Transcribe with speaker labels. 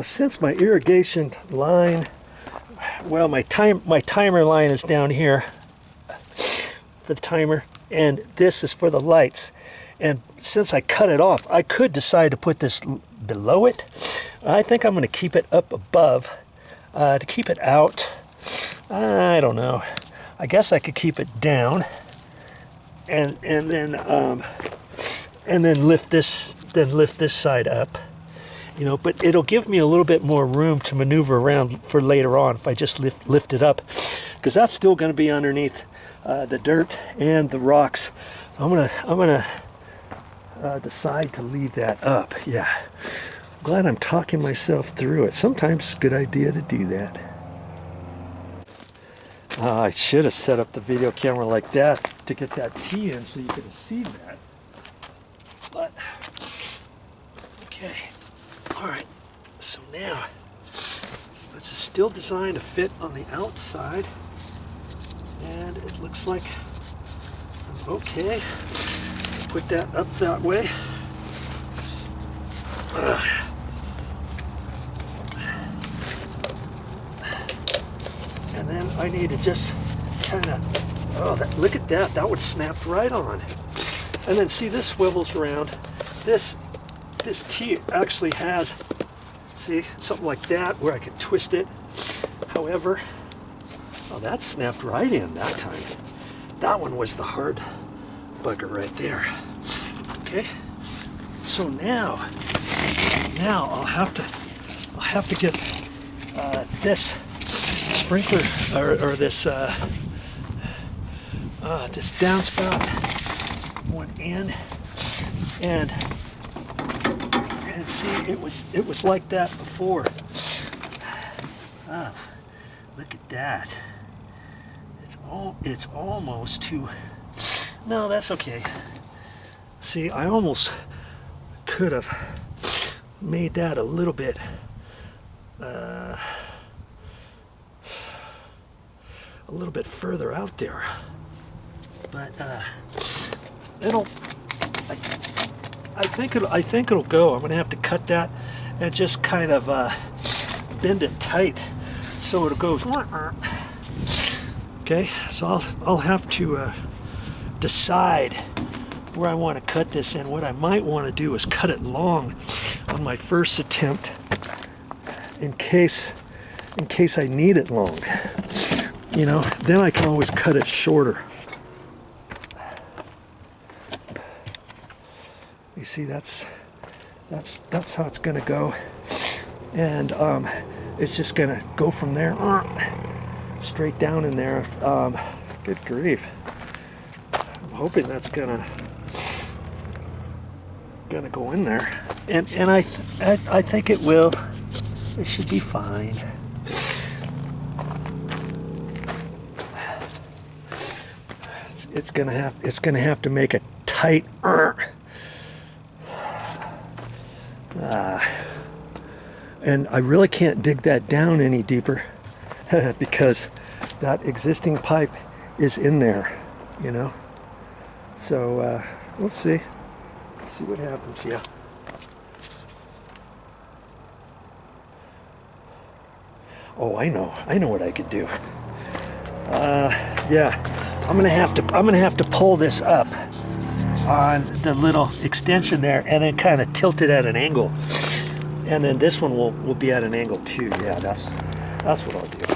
Speaker 1: Since my irrigation line, well, my timer line is down here, the timer, and this is for the lights. And since I cut it off, I could decide to put this below it. I think I'm going to keep it up above to keep it out. I don't know. I guess I could keep it down, and then lift this side up. You know, but it'll give me a little bit more room to maneuver around for later on if I just lift it up, because that's still going to be underneath the dirt and the rocks. I'm gonna decide to leave that up. Yeah, I'm glad I'm talking myself through it. Sometimes it's a good idea to do that. I should have set up the video camera like that to get that T in so you could see that. But okay. All right, so now it's still designed to fit on the outside, and it looks like I'm okay. Put that up that way. And then I need to just kind of, look at that, that would snap right on. And then see, this swivels around. This T actually has, see, something like that where I can twist it. However, oh, that snapped right in that time. That one was the hard bugger right there. Okay, so now I'll have to get this sprinkler or this this downspout one in, and see, it was like that before. Look at that. It's almost too. No, that's okay. See, I almost could have made that a little bit further out there, but I think it'll go. I'm gonna have to cut that and just kind of bend it tight so it goes. Okay, so I'll have to decide where I want to cut this in. What I might want to do is cut it long on my first attempt, in case I need it long. You know, then I can always cut it shorter. You see, that's how it's gonna go, and it's just gonna go from there straight down in there. Good grief! I'm hoping that's gonna go in there, and I think it will. It should be fine. It's gonna have to make a tight. And I really can't dig that down any deeper because that existing pipe is in there, you know. So we'll see. See what happens here. Oh, I know what I could do. Yeah, I'm gonna have to pull this up on the little extension there and then kind of tilt it at an angle, and then this one will be at an angle too. Yeah, that's what I'll do.